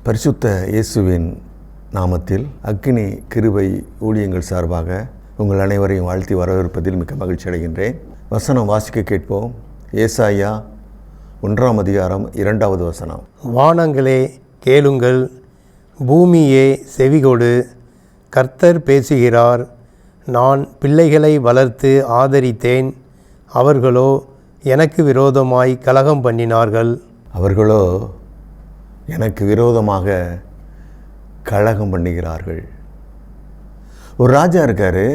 பரிசுத்த இயேசுவின் நாமத்தில் அக்கினி கிருபை ஊழியங்கள் சார்பாக உங்கள் அனைவரையும் வாழ்த்தி வரவேற்பதில் மிக்க மகிழ்ச்சி அடைகின்றேன். வசனம் வாசிக்க கேட்போம். ஏசாயா 1 வசனம். வானங்களே கேளுங்கள், பூமியே செவிகொடு, கர்த்தர் பேசுகிறார். நான் பிள்ளைகளை வளர்த்து ஆதரித்தேன், அவர்களோ எனக்கு விரோதமாய் கலகம் பண்ணினார்கள். அவர்களோ எனக்கு விரோதமாக கலகம் பண்ணுகிறார்கள். ஒரு ராஜா இருக்கார்,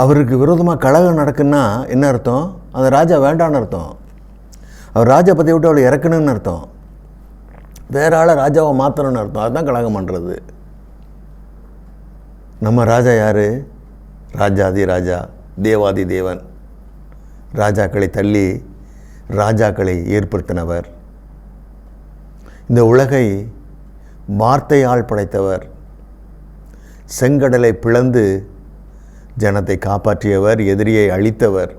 அவருக்கு விரோதமாக கலகம் நடக்குன்னா என்ன அர்த்தம்? அந்த ராஜா வேண்டான்னு அர்த்தம். அவர் ராஜா பற்றி விட்டு அவளை இறக்கணும்னு அர்த்தம். வேற ஆளை ராஜாவை மாற்றணும்னு அர்த்தம். அதுதான் கலகம் பண்ணுறது. நம்ம ராஜா யார்? ராஜாதி ராஜா, தேவாதி தேவன். ராஜாக்களை தள்ளி ராஜாக்களை ஏற்படுத்தினவர். இந்த உலகை வார்த்தையால் படைத்தவர். செங்கடலை பிளந்து ஜனத்தை காப்பாற்றியவர், எதிரியை அழித்தவர்,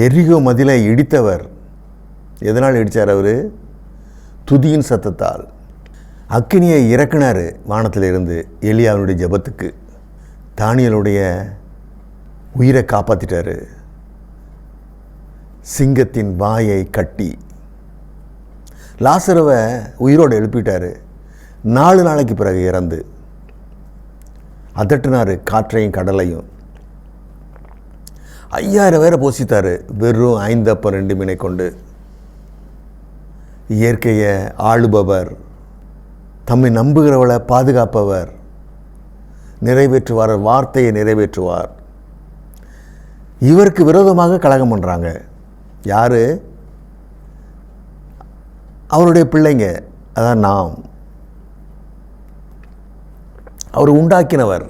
எரிகோ மதிலை இடித்தவர். எதனால் இடித்தார் அவர்? துதியின் சத்தத்தால். அக்கினியை இறக்கினார் வானத்திலிருந்து எலியாவுடைய ஜெபத்துக்கு. தானியேலுடைய உயிரை காப்பாற்றிட்டார். சிங்கத்தின் வாயை கட்டி லாசருவை உயிரோடு எழுப்பிட்டார். 4 நாளைக்கு பிறகு இறந்து அதட்டினார் காற்றையும் கடலையும். 5000 பேரை போஷித்தார் வெறும் 5 அப்பம் 2 மீனை கொண்டு. இயற்கையை ஆளுபவர், தம்மை நம்புகிறவளை பாதுகாப்பவர், நிறைவேற்றுவார், வார்த்தையை நிறைவேற்றுவார். இவருக்கு விரோதமாக கலகம் பண்ணுறாங்க. யார்? அவருடைய பிள்ளைங்க. அதான் நாம். அவர் உண்டாக்கினவர்,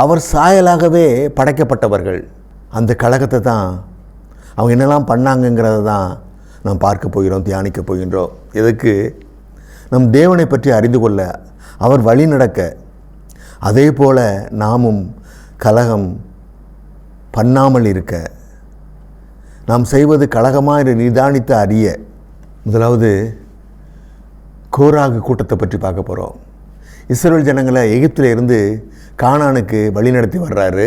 அவர் சாயலாகவே படைக்கப்பட்டவர்கள். அந்த கலகத்தை தான் அவங்க என்னெல்லாம் பண்ணாங்கங்கிறத தான் நாம் பார்க்க போகிறோம், தியானிக்க போகின்றோம். எதுக்கு? நம் தேவனை பற்றி அறிந்து கொள்ள, அவர் வழி நடக்க. அதே போல் நாமும் கலகம் பண்ணாமல் இருக்க, நாம் செய்வது கலகமாக நிதானித்து அறிய. முதலாவது கோராகு கூட்டத்தை பற்றி பார்க்க போகிறோம். இஸ்ரவேல் ஜனங்களை எகிப்தில் இருந்து கானானுக்கு வழி நடத்தி வர்றாரு.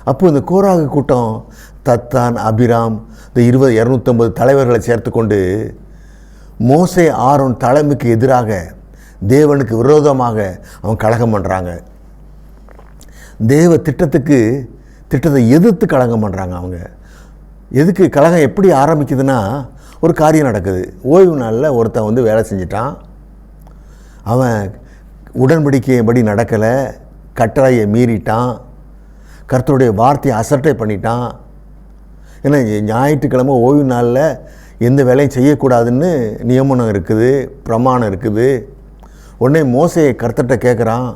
அப்போ இந்த கோராகு கூட்டம் தத்தான், அபிராம், இந்த 250 தலைவர்களை சேர்த்து கொண்டு மோசே ஆரோன் தலைமைக்கு எதிராக, தேவனுக்கு விரோதமாக அவங்க கலகம் பண்ணுறாங்க. தேவ திட்டத்தை எதிர்த்து கலகம் பண்ணுறாங்க. அவங்க எதுக்கு கலகம் எப்படி ஆரம்பிக்குதுன்னா, ஒரு காரியம் நடக்குது. ஓய்வு நாளில் ஒருத்தன் வேலை செஞ்சிட்டான். அவன் உடன்படிக்கையபடி நடக்கலை, கட்டளையை மீறிட்டான், கர்த்தருடைய வார்த்தையை அசட்டை பண்ணிட்டான். ஏன்னா ஞாயிற்றுக்கிழமை ஓய்வு நாளில் எந்த வேலையும் செய்யக்கூடாதுன்னு நியமனம் இருக்குது, பிரமாணம் இருக்குது. உடனே மோசையை கர்த்தர்கிட்ட கேட்குறான்.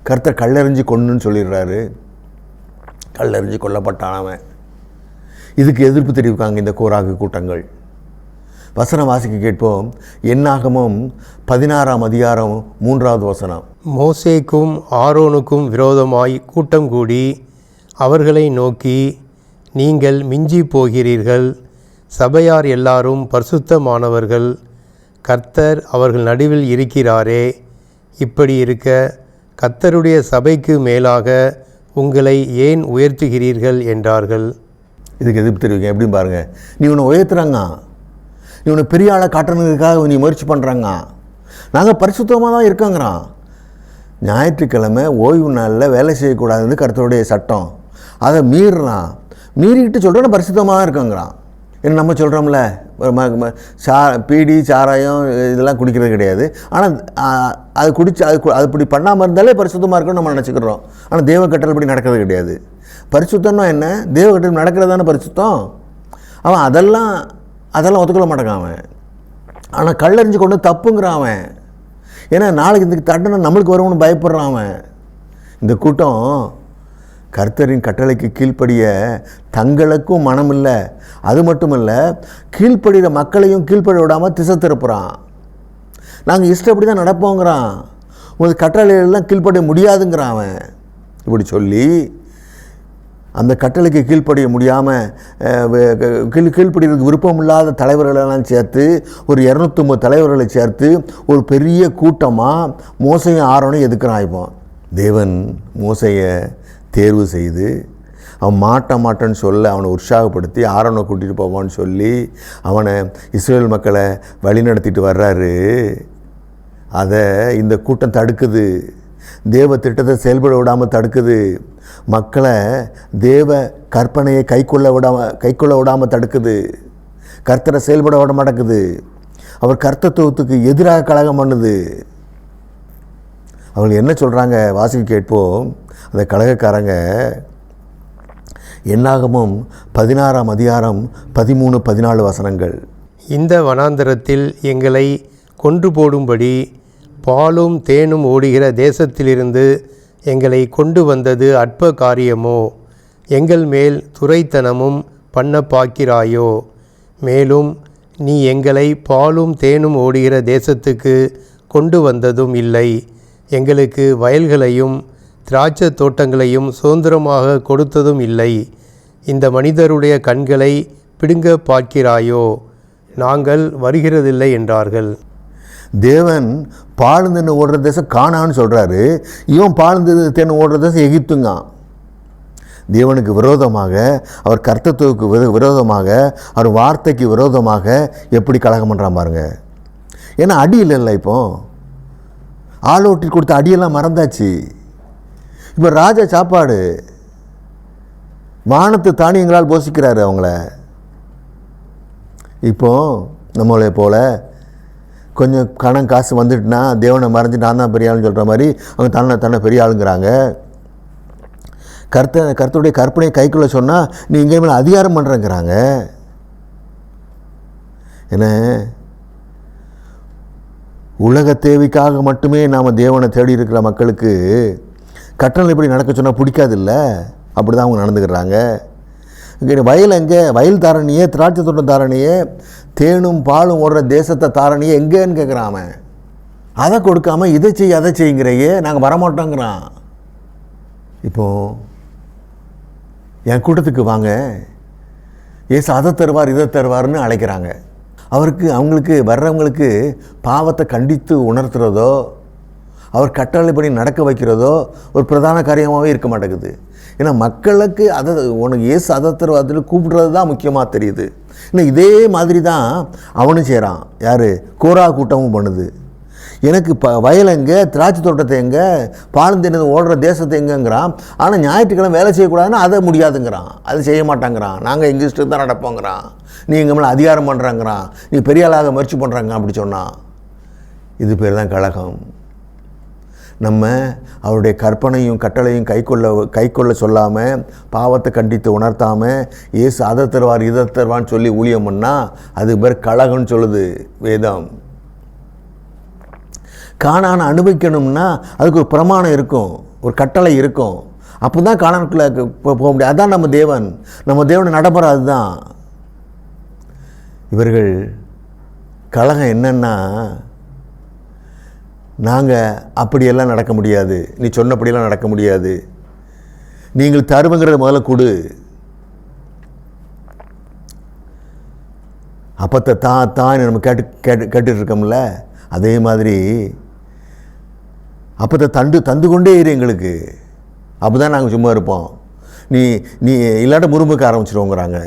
கர்த்தர் கல்லெறிஞ்சு கொன்னுன்னு சொல்லிடுறாரு. கல்லெறிஞ்சு கொல்லப்பட்டான் அவன். இதுக்கு எதிர்ப்பு தெரிவிக்காங்க இந்த கோராகு கூட்டங்கள். வசனம் வாசிக்க கேட்போம். என்னாகமம் 16 வசனம். மோசேக்கும் ஆரோனுக்கும் விரோதமாய் கூட்டம் கூடி அவர்களை நோக்கி, நீங்கள் மிஞ்சி போகிறீர்கள், சபையார் எல்லாரும் பரிசுத்தமானவர்கள், கர்த்தர் அவர்கள் நடுவில் இருக்கிறாரே. இப்படி இருக்க கர்த்தருடைய சபைக்கு மேலாக உங்களை ஏன் உயர்த்துகிறீர்கள் என்றார்கள். இதுக்கு எதிர்ப்பு தெரிவிக்க எப்படின்னு பாருங்கள். நீ உன்னை உயர்த்துறாங்க, நீ உன்னை பெரிய ஆளை காட்டுறதுக்காக நீ முயற்சி பண்ணுறாங்க. நாங்கள் பரிசுத்தமாக தான் இருக்கோங்கிறான். ஞாயிற்றுக்கிழமை ஓய்வு நாளில் வேலை செய்யக்கூடாதுன்னு கர்த்தருடைய சட்டம். அதை மீறுறான். மீறிக்கிட்டு சொல்கிறோன்னா பரிசுத்தமாக தான் இருக்கோங்கிறான். ஏன்னா நம்ம சொல்கிறோம்ல, பீடி சாராயம் இதெல்லாம் குடிக்கிறது கிடையாது. ஆனால் அது குடிச்சு அது இப்படி பண்ணாமல் இருந்தாலே பரிசுத்தமாக இருக்குன்னு நம்ம நினச்சிக்கிறோம். ஆனால் தேவ கட்டளைப்படி நடக்கிறது கிடையாது. பரிசுத்தம்னா என்ன? தேவ கட்டளை நடக்கிறது தானே பரிசுத்தம். அவன் அதெல்லாம் ஒத்துக்கொள்ள மாட்டேங்கான் அவன். ஆனால் கல்லறிஞ்சு கொண்டு தப்புங்கிறான் அவன். ஏன்னா நாளைக்கு இந்த தண்டனை நம்மளுக்கு வரும்னு பயப்படுறான் அவன். இந்த கூட்டம் கர்த்தரின் கட்டளைக்கு கீழ்ப்படிய தங்களுக்கும் மனம் இல்லை. அது மட்டும் இல்லை, கீழ்ப்படுகிற மக்களையும் கீழ்ப்படி விடாமல் திசை திருப்புறான். நாங்கள் இஷ்டப்படி தான் நடப்போங்கிறான். உங்கள் கட்டளையெல்லாம் கீழ்ப்படிய முடியாதுங்கிறான் அவன். இப்படி சொல்லி அந்த கட்டளைக்கு கீழ்ப்படிய முடியாமல் கீழ்ப்படிறதுக்கு விருப்பம் இல்லாத தலைவர்களெல்லாம் சேர்த்து ஒரு 250 தலைவர்களை சேர்த்து ஒரு பெரிய கூட்டமாக மோசையும் ஆரோனையும் எதுக்குறான். இப்போ தேவன் மோசையை தேர்வு செய்து அவன் மாட்டேன்னு சொல்ல அவனை உற்சாகப்படுத்தி ஆரோனை கூட்டிகிட்டு போவான்னு சொல்லி அவனை இஸ்ரேல் மக்களை வழிநடத்திட்டு வர்றாரு. அதை இந்த கூட்டம் தடுக்குது. தேவ திட்டத்தை செயல்பட விடாமல் தடுக்குது. மக்களை தேவ கற்பனையை கைக்கொள்ள விடாமல் தடுக்குது. கர்த்தரை செயல்பட விட மாட்டேங்குது. அவர் கர்த்தத்துவத்துக்கு எதிராக கலகம் பண்ணுது. அவங்க என்ன சொல்கிறாங்க வாசிக்க கேட்போம். அந்த கலகக்காரங்க என்னாகமும் 16ஆம் அதிகாரம் 13-14 வசனங்கள். இந்த வனாந்தரத்தில் எங்களை கொன்று போடும்படி பாலும் தேனும் ஓடுகிற தேசத்திலிருந்து எங்களை கொண்டு வந்தது அற்ப காரியமோ? எங்கள் மேல் துரைத்தனமும் பண்ண பார்க்கிறாயோ? மேலும் நீ எங்களை பாலும் தேனும் ஓடுகிற தேசத்துக்கு கொண்டு வந்ததும் இல்லை. எங்களுக்கு வயல்களையும் திராட்சை தோட்டங்களையும் சுதந்திரமாக கொடுத்ததும் இல்லை. இந்த மனிதருடைய கண்களை பிடுங்க பார்க்கிறாயோ? நாங்கள் வருகிறதில்லை என்றார்கள். தேவன் பாழுந்தென்னு ஓடுற தேசம் கானான்னு சொல்கிறாரு. இவன் பாழுந்து தேன்னு ஓடுற தேசம் எகிப்துங்க. தேவனுக்கு விரோதமாக, அவர் கர்த்தத்துவக்கு விரோதமாக, அவர் வார்த்தைக்கு விரோதமாக எப்படி கலகம் பண்ணுறான் பாருங்க. ஏன்னா அடி இல்லைல்ல. இப்போ ஆளோட்டி கொடுத்த அடியெல்லாம் மறந்தாச்சு. இப்போ ராஜா சாப்பாடு வானத்து தானியங்களால் போஷிக்கிறாரு அவங்கள. இப்போது நம்மளை போல் கொஞ்சம் கணம் காசு வந்துட்டுனா தேவனை மறைஞ்சி நான் தான் பெரிய ஆளுன்னு சொல்கிற மாதிரி அவங்க தன்னை பெரிய ஆளுங்கிறாங்க. கர்த்தருடைய கற்பனையை கைக்குள்ள சொன்னால் நீ இங்கே மேலே அதிகாரம் பண்ணுறேங்கிறாங்க. என்ன உலக தேவைக்காக மட்டுமே நாம் தேவனை தேடி இருக்கிற மக்களுக்கு கட்டளை இப்படி நடக்க சொன்னால் பிடிக்காதில்ல. அப்படி தான் அவங்க நடந்துக்கிறாங்க. இங்கே வயல் எங்கே? வயல் தாரணியே, திராட்சை தோட்டம் தாரணியே, தேனும் பாலும் ஓடுற தேசத்தை தாரணியே எங்கேன்னு கேட்குறான் அவன். அதை கொடுக்காம இதை செய் அதை செய்யுங்கிறையே, நாங்கள் வரமாட்டோங்கிறான். இப்போது என் கூட்டத்துக்கு வாங்க, ஏசு அதை தருவார் இதை தருவார்னு அழைக்கிறாங்க. அவங்களுக்கு வர்றவங்களுக்கு பாவத்தை கண்டித்து உணர்த்துறதோ அவர் கட்டளைப்படி நடக்க வைக்கிறதோ ஒரு பிரதான காரியமாகவே இருக்க மாட்டேங்குது. ஏன்னா மக்களுக்கு அதை உனக்கு ஏசு அதை தருவாதில் கூப்பிடுறது தான் முக்கியமாக தெரியுது. இல்லை இதே மாதிரி தான் அவனும் செய்கிறான். யார்? கோரா கூட்டமும் பண்ணுது. எனக்கு வயல் எங்கே, திராட்சை தோட்டத்தை எங்கே, பாலந்தேனது ஓடுற தேசத்தை எங்கேங்கிறான். ஆனால் ஞாயிற்றுக்கிழமை வேலை செய்யக்கூடாதுன்னு அதை முடியாதுங்கிறான். அது செய்ய மாட்டாங்கிறான். நாங்கள் எங்கள் இஷ்டத்துக்கு தான் நடப்போங்கிறான். நீ எங்கள் மேலே அதிகாரம் பண்ணுறாங்கிறான். நீ பெரிய ஆளாக முயற்சி பண்ணுறாங்க அப்படி சொன்னான். இது பேர் தான் கலகம். நம்ம அவருடைய கற்பனையும் கட்டளையும் கைக்கொள்ள சொல்லாமல், பாவத்தை கண்டித்து உணர்த்தாமல், ஏசு அதை தருவார் இதை தருவான்னு சொல்லி ஊழியம் பண்ணால் அது பேர் கலகம்னு சொல்லுது வேதம். கானானை அனுபவிக்கணும்னா அதுக்கு ஒரு பிரமாணம் இருக்கும், ஒரு கட்டளை இருக்கும். அப்போ தான் கானானுக்குள்ளே போக முடியும். அதுதான் நம்ம தேவனை நடைமுறை. அதுதான் இவர்கள் கலகம். என்னன்னா நாங்கள் அப்படியெல்லாம் நடக்க முடியாது, நீ சொன்னபடியெல்லாம் நடக்க முடியாது, நீங்கள் தருவங்கிறத முதல்ல கொடு. அப்பத்தை தான் நம்ம கேட்டுட்டு இருக்கோம்ல, அதே மாதிரி அப்பத்தை தந்து கொண்டே இரு எங்களுக்கு, அப்போ தான் நாங்கள் சும்மா இருப்போம். நீ இல்லாட்ட முறுமுக்க ஆரம்பிச்சிருவோங்கிறாங்க.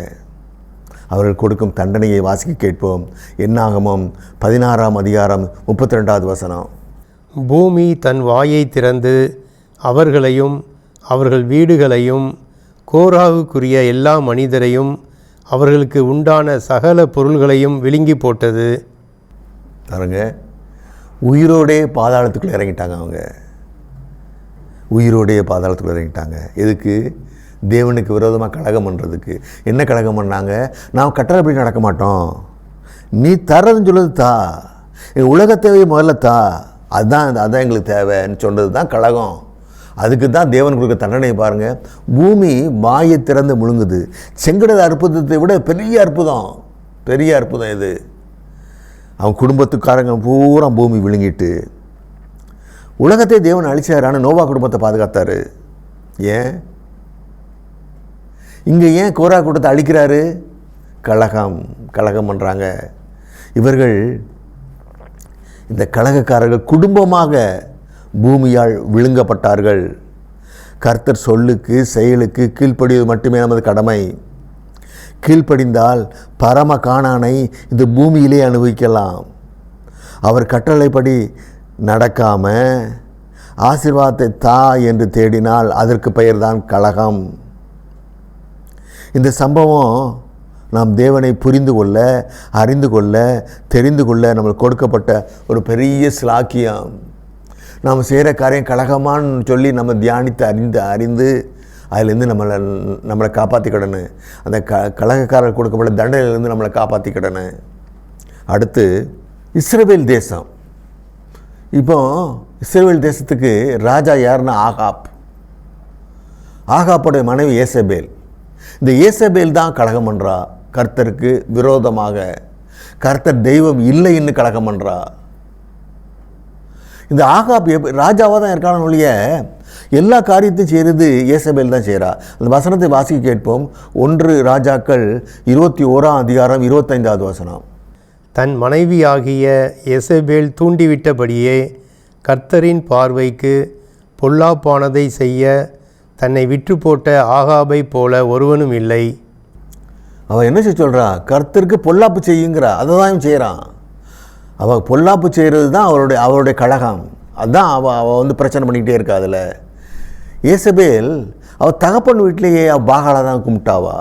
அவர்கள் கொடுக்கும் தண்டனையை வாசிக்க கேட்போம். என்னாகமம் 16ஆம் அதிகாரம் 32வது வசனம். பூமி தன் வாயை திறந்து அவர்களையும் அவர்கள் வீடுகளையும் கோராவுக்குரிய எல்லா மனிதரையும் அவர்களுக்கு உண்டான சகல பொருள்களையும் விழுங்கி போட்டது. பாருங்க, உயிரோடே பாதாளத்துக்குள்ளே இறங்கிட்டாங்க. அவங்க உயிரோடைய பாதாளத்துக்குள்ளே இறங்கிட்டாங்க. எதுக்கு? தேவனுக்கு விரோதமாக கலகம் பண்ணுறதுக்கு. என்ன கலகம் பண்ணாங்க? நாம் கட்டளைப்படி நடக்க மாட்டோம், நீ தர்றதுன்னு சொல்லுறது தா, உலக தேவையை முதல்ல தா, அதுதான் எங்களுக்கு தேவைன்னு சொன்னது தான் கலகம். அதுக்கு தான் தேவன் கொடுக்க தண்டனை பாருங்கள். பூமி வாயை திறந்து முழுங்குது. செங்கடல் அற்புதத்தை விட பெரிய அற்புதம் இது. அவன் குடும்பத்துக்காரங்க பூரா பூமி விழுங்கிட்டு உலகத்தை தேவன் அழிச்சார். ஆனால் நோவா குடும்பத்தை பாதுகாத்தார். ஏன்? இங்கே ஏன் கோரா கூட்டத்தை அழிக்கிறாரு? கலகம் பண்ணுறாங்க. இவர்கள் இந்த கலகக்காரர்கள் குடும்பமாக பூமியால் விழுங்கப்பட்டார்கள். கர்த்தர் சொல்லுக்கு செயலுக்கு கீழ்ப்படிவது மட்டுமே நமது கடமை. கீழ்ப்படிந்தால் பரம கானானை இந்த பூமியிலே அனுபவிக்கலாம். அவர் கட்டளைப்படி நடக்காம ஆசீர்வாதத்தை தா என்று தேடினால் அதற்கு பெயர்தான் கலகம். இந்த சம்பவம் நாம் தேவனை புரிந்து கொள்ள, அறிந்து கொள்ள, தெரிந்து கொள்ள நம்மளுக்கு கொடுக்கப்பட்ட ஒரு பெரிய ஸ்லாக்கியம். நாம் செய்கிற காரியம் கலகமான்னு சொல்லி நம்ம தியானித்து அறிந்து அதிலேருந்து நம்மளை காப்பாற்றிக்கிடணும். அந்த கலகக்காரர் கொடுக்கப்பட்ட தண்டனையிலேருந்து நம்மளை காப்பாற்றிக்கிடணும். அடுத்து இஸ்ரவேல் தேசம். இப்போ இஸ்ரவேல் தேசத்துக்கு ராஜா யாருன்னா ஆகாப்புடைய மனைவி ஏசபேல். இந்த ஏசபேல் தான் கலகம் பண்ணுறா. கர்த்தருக்கு விரோதமாக கர்த்தர் தெய்வம் இல்லைன்னு கலகம் பண்ணுறா. இந்த ஆகாப் ராஜாவாக தான் இருக்கான ஒழிய எல்லா காரியத்தையும் செய்கிறது ஏசபேல் தான் செய்கிறா. அந்த வசனத்தை வாசிக்க கேட்போம். 1 ராஜாக்கள் 21ஆம் அதிகாரம் 25வது வசனம். தன் மனைவியாகிய எசபேல் தூண்டிவிட்டபடியே கர்த்தரின் பார்வைக்கு பொல்லாப்பானதை செய்ய தன்னை விற்று போட்ட ஆகாபை போல ஒருவனும் இல்லை. அவன் என்ன சொல்கிறா? கர்த்தருக்கு பொல்லாப்பு செய்யுங்கிறா. அதை தான் செய்கிறான். அவள் பொல்லாப்பு செய்கிறது தான் அவருடைய கலகம். அதுதான் அவள் பிரச்சனை பண்ணிக்கிட்டே இருக்கா. அதில் ஏசபேல் அவள் தகப்பன் வீட்டிலேயே பாகாலை தான் கும்பிட்டாவா.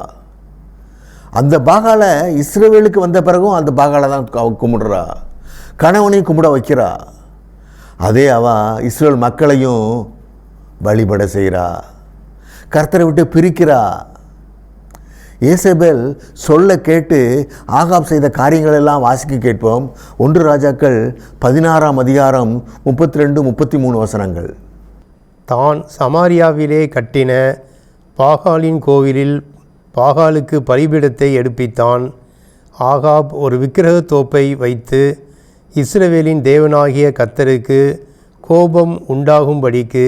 அந்த பாகாலை இஸ்ரவேலுக்கு வந்த பிறகும் அந்த பாகாலை தான் அவள் கும்பிடுறா. கணவனையும் கும்பிட வைக்கிறா. அதே அவள் இஸ்ரவேல் மக்களையும் வழிபட செய்கிறா. கர்த்தரை விட்டு பிரிக்கிறா. ஏசபேல் சொல்ல கேட்டு ஆகாப் செய்த காரியங்கள் எல்லாம் வாசிக்க கேட்போம். 1 ராஜாக்கள் 16ஆம் அதிகாரம் 32-33 வசனங்கள். தான் சமாரியாவிலே கட்டின பாகாலின் கோவிலில் பாகாலுக்கு பலிபீடத்தை எடுப்பித்தான். ஆகாப் ஒரு விக்கிரகத் தோப்பை வைத்து இஸ்ரவேலின் தேவனாகிய கர்த்தருக்கு கோபம் உண்டாகும்படிக்கு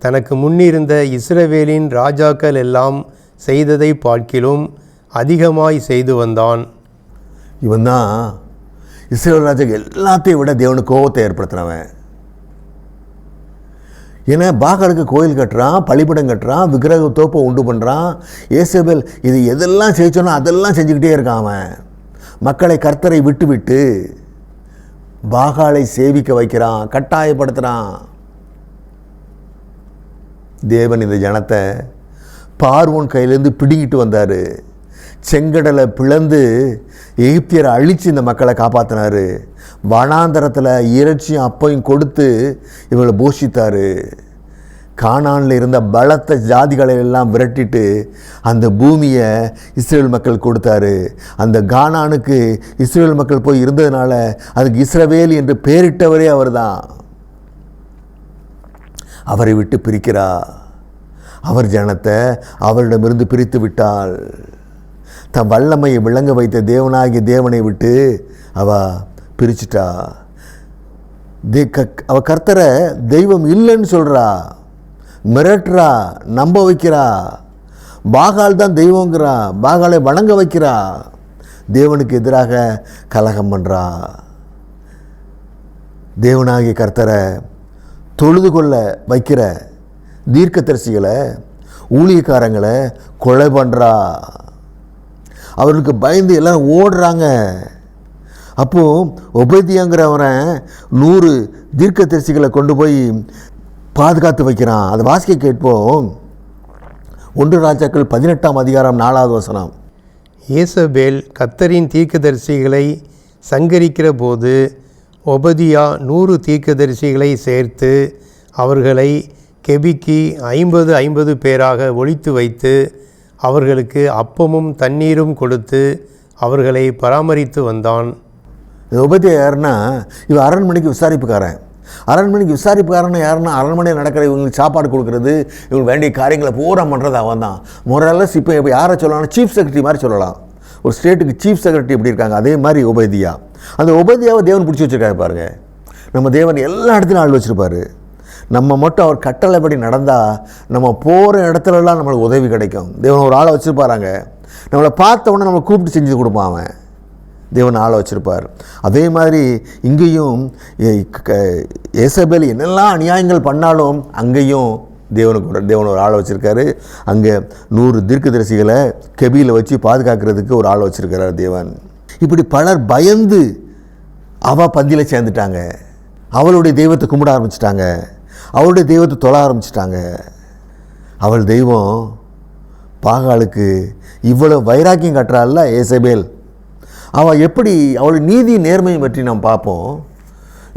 தனக்கு முன்னிருந்த இஸ்ரவேலின் ராஜாக்கள் எல்லாம் செய்ததை பார்க்கிலும் அதிகமாய் செய்து வந்தான். இவன் தான் இஸ்ரவேல் ராஜாக்கு எல்லாத்தையும் விட தேவனுக்கு கோபத்தை ஏற்படுத்தினவன். ஏன்னா பாகாலுக்கு கோயில் கட்டுறான், பலிபீடம் கட்டுறான், விக்கிரக தோப்பை உண்டு பண்ணுறான். ஏசபேல் இது எதெல்லாம் செய்யச்சோன்னா அதெல்லாம் செஞ்சுக்கிட்டே இருக்கான். அவன் மக்களை கர்த்தரை விட்டு விட்டு பாகாலை சேவிக்க வைக்கிறான், கட்டாயப்படுத்துகிறான். தேவன் இந்த ஜனத்தை பார்வோன் கையிலேருந்து பிடுங்கிட்டு வந்தார். செங்கடலை பிளந்து எகிப்தியரை அழித்து இந்த மக்களை காப்பாற்றினார். வனாந்தரத்தில் இறைச்சியும் அப்பையும் கொடுத்து இவங்களை போஷித்தார். கானானில் இருந்த பலத்த ஜாதிகளை எல்லாம் விரட்டிட்டு அந்த பூமியை இஸ்ரேல் மக்கள் கொடுத்தாரு. அந்த கானானுக்கு இஸ்ரேல் மக்கள் போய் இருந்ததுனால அதுக்கு இஸ்ரவேல் என்று பெயரிட்டவரே அவர் தான். அவரை விட்டு பிரிக்கிறா. அவர் ஜனத்தை அவரிடமிருந்து பிரித்து விட்டாள். தன் வல்லமையை விளங்க வைத்த தேவனாகிய தேவனை விட்டு அவ பிரிச்சிட்டா. அவ கர்த்தரை தெய்வம் இல்லைன்னு சொல்கிறா, மிரட்டுறா, நம்ப வைக்கிறா. பாகால் தான் தெய்வங்கிறா, பாகாலை வணங்க வைக்கிறா. தேவனுக்கு எதிராக கலகம் பண்ணுறா. தேவனாகிய கர்த்தரை தொழுது கொள்ள வைக்கிற தீர்க்கதரிசிகளை, ஊழியக்காரங்களை கொலை பண்ணுறா. அவர்களுக்கு பயந்து எல்லாரும் ஓடுறாங்க. அப்போது ஒபேதியாங்கிறவனை 100 தீர்க்கதரிசிகளை கொண்டு போய் பாதுகாத்து வைக்கிறான். அதை வாசிக்க கேட்போம். 1 ராஜாக்கள் 18ஆம் அதிகாரம் 4வது வசனம். ஏசபேல் கர்த்தரின் தீர்க்கதரிசிகளை சங்கரிக்கிற போது ஒபதியா 100 தீர்க்கதரிசிகளை சேர்த்து அவர்களை கெபிக்கு 50 பேராக ஒழித்து வைத்து அவர்களுக்கு அப்பமும் தண்ணீரும் கொடுத்து அவர்களை பராமரித்து வந்தான். ஒபதியா யாருன்னா இவன் அரண்மனைக்கு விசாரிப்புக்காரன். அரண்மனைக்கு விசாரிப்புக்காரன் யாருன்னா அரண்மனையில் நடக்கிற இவங்களுக்கு சாப்பாடு கொடுக்குறது, இவங்களுக்கு வேண்டிய காரியங்களை பூரா பண்ணுறது அவன் தான். மொரலஸ் இப்போ யாரை சொல்லலாம்? சீஃப் செக்ரட்டரி மாதிரி சொல்லலாம். ஒரு ஸ்டேட்டுக்கு சீஃப் செக்ரட்டரி எப்படி இருக்காங்க அதே மாதிரி ஒபதியா. அந்த ஒபதியாவை தேவன் பிடிச்சி வச்சுருக்காரு பாருங்க. நம்ம தேவன் எல்லா இடத்துலையும் ஆள் வச்சுருப்பார். நம்ம மட்டும் அவர் கட்டளைப்படி நடந்தால் நம்ம போகிற இடத்துலலாம் நம்மளுக்கு உதவி கிடைக்கும். தேவன் ஒரு ஆளை வச்சுருப்பாராங்க, நம்மளை பார்த்த உடனே நம்மளை கூப்பிட்டு செஞ்சு கொடுப்பான். அவன் தேவன் ஆளை வச்சுருப்பார். அதே மாதிரி இங்கேயும் ஏசபேல் என்னெல்லாம் அநியாயங்கள் பண்ணாலும் அங்கேயும் தேவன் ஒரு ஆளை வச்சுருக்காரு. அங்கே 100 தீர்க்கதரிசிகளை கெபியில் வச்சு பாதுகாக்கிறதுக்கு ஒரு ஆளை வச்சுருக்கிறார் தேவன். இப்படி பலர் பயந்து அவள் பந்தியில் சேர்ந்துட்டாங்க. அவளுடைய தெய்வத்தை கும்பிட ஆரம்பிச்சிட்டாங்க, அவளுடைய தெய்வத்தை தொழ ஆரம்பிச்சிட்டாங்க. அவள் தெய்வம் பாகாலுக்கு இவ்வளோ வைராக்கியம் காட்டுறாள்ல ஏசபேல். அவள் எப்படி அவளுடைய நீதி நேர்மையை பற்றி நாம் பார்ப்போம்.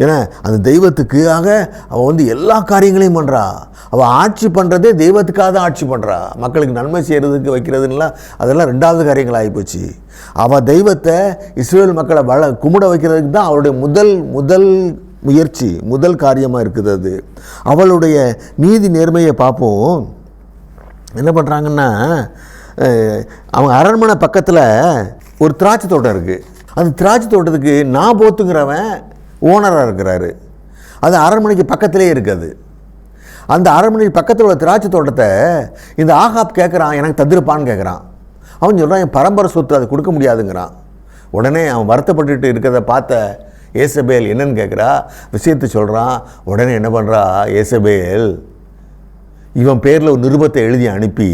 ஏன்னா அந்த தெய்வத்துக்காக அவள் எல்லா காரியங்களையும் பண்ணுறா. அவள் ஆட்சி பண்ணுறதே தெய்வத்துக்காக தான் ஆட்சி பண்ணுறா. மக்களுக்கு நன்மை செய்கிறதுக்கு வைக்கிறதுலாம் அதெல்லாம் 2வது காரியங்கள் ஆகிப்போச்சு. அவள் தெய்வத்தை இஸ்ரேல் மக்களை கும்பிட வைக்கிறதுக்கு தான் அவளுடைய முதல் முயற்சி, முதல் காரியமாக இருக்குது அது. அவளுடைய நீதி நேர்மையை பார்ப்போம். என்ன பண்ணுறாங்கன்னா, அவங்க அரண்மனை பக்கத்தில் ஒரு திராட்சை தோட்டம் இருக்குது. அந்த திராட்சை தோட்டத்துக்கு நாபோத்துங்கிறவன் ஓனராக இருக்கிறாரு. அது அரண்மனைக்கு பக்கத்திலே இருக்குது. அந்த அரண்மனைக்கு பக்கத்தில் உள்ள திராட்சை தோட்டத்தை இந்த ஆகாப் கேட்குறான், எனக்கு தந்திருப்பான்னு கேட்குறான். அவன் சொல்கிறான், என் பரம்பரை சொத்து அது கொடுக்க முடியாதுங்கிறான். உடனே அவன் வருத்தப்பட்டுட்டு இருக்கிறத பார்த்த ஏசபேல் என்னன்னு கேட்குறா, விஷயத்தை சொல்கிறான். உடனே என்ன பண்ணுறா ஏசபேல், இவன் பேரில் ஒரு நிருபத்தை எழுதி அனுப்பி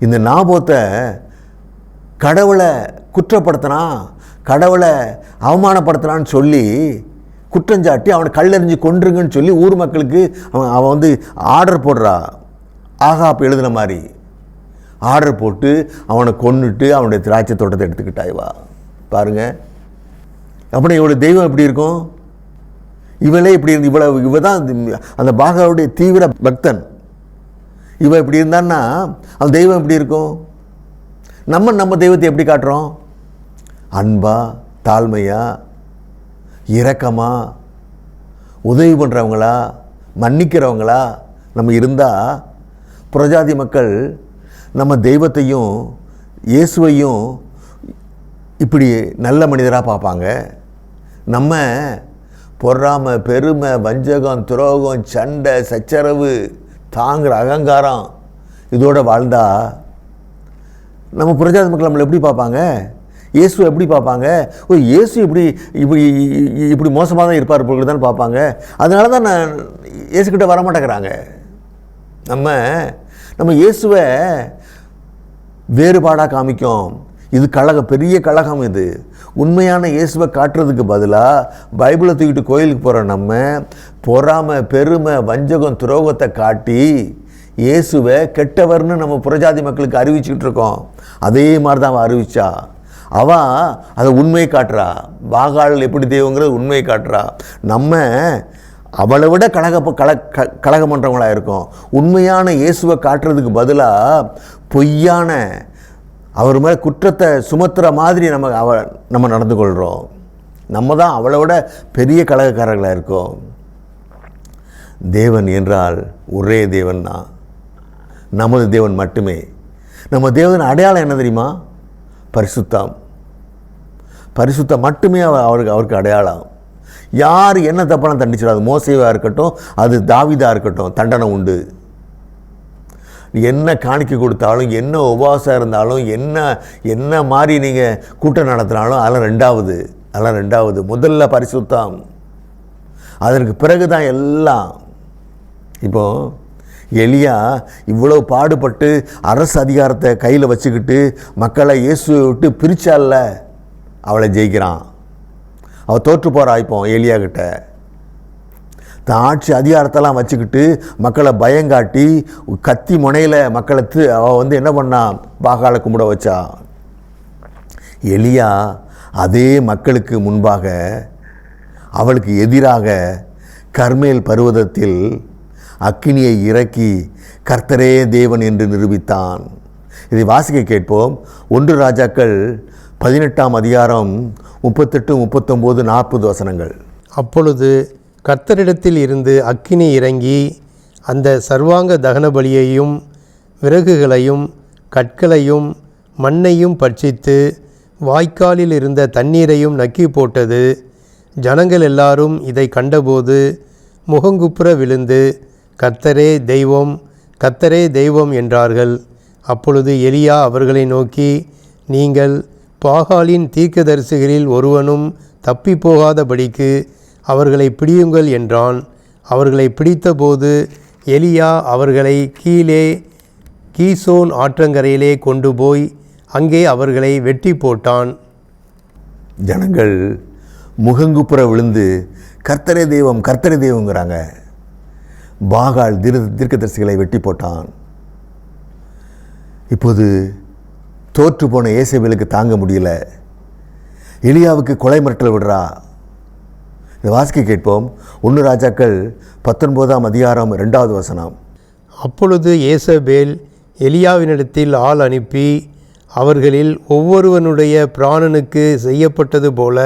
இந்த நாபோத்தை கடவுளை குற்றப்படுத்தினான், கடவுளை அவமானப்படுத்தினான்னு சொல்லி குற்றஞ்சாட்டி அவனை கல்லெறிஞ்சு கொன்றுங்கன்னு சொல்லி ஊர் மக்களுக்கு அவன் ஆர்டர் போடுறா. ஆகாப் எழுதின மாதிரி ஆர்டர் போட்டு அவனை கொன்னுட்டு அவனுடைய திராட்சை தோட்டத்தை எடுத்துக்கிட்டாய்வா. பாருங்கள், அப்படின்னா இவளுடைய தெய்வம் எப்படி இருக்கும்? இவளே இப்படி இருந்து இவ தான் அந்த பாகாவுடைய தீவிர பக்தன். இவ இப்படி இருந்தான்னா அந்த தெய்வம் எப்படி இருக்கும்? நம்ம தெய்வத்தை எப்படி காட்டுறோம்? அன்பா, தாழ்மையா, இரக்கமா, உதவி பண்ணுறவங்களா, மன்னிக்கிறவங்களா நம்ம இருந்தால் புறஜாதி மக்கள் நம்ம தெய்வத்தையும் இயேசுவையும் இப்படி நல்ல மனிதராக பார்ப்பாங்க. நம்ம பொறாமை, பெருமை, வஞ்சகம், துரோகம், சண்டை, சச்சரவு, தாங்குற அகங்காரம் இதோடு வாழ்ந்தா நம்ம புறஜாதி மக்கள் நம்மளை எப்படி பார்ப்பாங்க? இயேசு எப்படி பார்ப்பாங்க? ஓ, இயேசு இப்படி மோசமாக தான் இருப்பார் பொருள் தான் பார்ப்பாங்க. அதனால தான் நான் இயேசுக்கிட்ட வரமாட்டேங்கிறாங்க. நம்ம இயேசுவை வேறுபாடாக காமிக்கும். இது பெரிய கழகம். இது உண்மையான இயேசுவை காட்டுறதுக்கு பதிலாக பைபிளை தூக்கிட்டு கோயிலுக்கு போகிற நம்ம பொறாமை, பெருமை, வஞ்சகம், துரோகத்தை காட்டி இயேசுவை கெட்டவர்னு நம்ம புறஜாதி மக்களுக்கு அறிவிச்சுக்கிட்டு இருக்கோம். அதே மாதிரி தான் அவன் அறிவிச்சா. அவன் அதை உண்மையை காட்டுறா. பாகால் எப்படி தெய்வங்கிறது உண்மையை காட்டுறா. நம்ம அவளை விட கலகம் பண்ணுறவங்களாக இருக்கோம். உண்மையான இயேசுவை காட்டுறதுக்கு பதிலாக பொய்யான அவர் மேலே குற்றத்தை சுமத்துற மாதிரி நம்ம நடந்து கொள்கிறோம். நம்ம தான் அவளை விட பெரிய கலகக்காரர்களாக இருக்கோம். தேவன் என்றால் ஒரே தேவன் தான், நமது தேவன் மட்டுமே. நம்ம தேவன் அடையாளம் என்ன தெரியுமா? பரிசுத்தம் மட்டுமே அவருக்கு அடையாளம். யார் என்ன தப்பான தண்டிச்சிடாது. மோசேவாக இருக்கட்டும், அது தாவீதாக இருக்கட்டும், தண்டனை உண்டு. என்ன காணிக்கை கொடுத்தாலும், என்ன உபவாசம் இருந்தாலும், என்ன மாதிரி நீங்கள் கூட்டம் நடத்தினாலும் அதெல்லாம் ரெண்டாவது. முதல்ல பரிசுத்தம், அதற்கு பிறகு தான் எல்லாம். இப்போது எலியா இவ்வளோ பாடுபட்டு அரசு அதிகாரத்தை கையில் வச்சுக்கிட்டு மக்களை இயேசுவை விட்டு பிரிச்சால, அவளை ஜெயிக்கிறான். அவள் தோற்று போகிறா. இப்போ எலியா கிட்ட தான் ஆட்சி அதிகாரத்தெல்லாம் வச்சுக்கிட்டு மக்களை பயங்காட்டி கத்தி முனையில் மக்களை அவள் என்ன பண்ணான்? பாகாலை கும்பிட வச்சா. எலியா அதே மக்களுக்கு முன்பாக அவளுக்கு எதிராக கர்மேல் பர்வதத்தில் அக்கினியை இறக்கி கர்த்தரே தேவன் என்று நிரூபித்தான். இதை வாசிக்க கேட்போம். 1 ராஜாக்கள் 18ஆம் அதிகாரம் 38, 39, 40 வசனங்கள். அப்பொழுது கர்த்தரிடத்தில் இருந்து அக்கினி இறங்கி அந்த சர்வாங்க தகன பலியையும் விறகுகளையும் கற்களையும் மண்ணையும் பட்சித்து வாய்க்காலில் இருந்த தண்ணீரையும் நக்கி போட்டது. ஜனங்கள் எல்லாரும் இதை கண்டபோது முகங்குப்புற விழுந்து கர்த்தரே தெய்வம், கர்த்தரே தெய்வம் என்றார்கள். அப்பொழுது எலியா அவர்களை நோக்கி, நீங்கள் பாகாலின் தீர்க்கதரிசிகளில் ஒருவனும் தப்பி போகாதபடிக்கு அவர்களை பிடியுங்கள் என்றான். அவர்களை பிடித்தபோது எலியா அவர்களை கீழே கீசோன் ஆற்றங்கரையிலே கொண்டு போய் அங்கே அவர்களை வெட்டி போட்டான். ஜனங்கள் முகங்குப்புற விழுந்து கர்த்தரே தெய்வம், கர்த்தரே தெய்வங்கிறாங்க. பாகால் தீர்க்கதரிசிகளை வெட்டி போட்டான். இப்போது தோற்று போன ஏசபேலுக்கு தாங்க முடியல. எலியாவுக்கு கொலை மிரட்டல் விடுறா. இந்த வாசிக்க கேட்போம். 1 ராஜாக்கள் 19ஆம் அதிகாரம் 2வது வசனம். அப்பொழுது ஏசபேல் எலியாவினிடத்தில் ஆள் அனுப்பி, அவர்களில் ஒவ்வொருவனுடைய பிராணனுக்கு செய்யப்பட்டது போல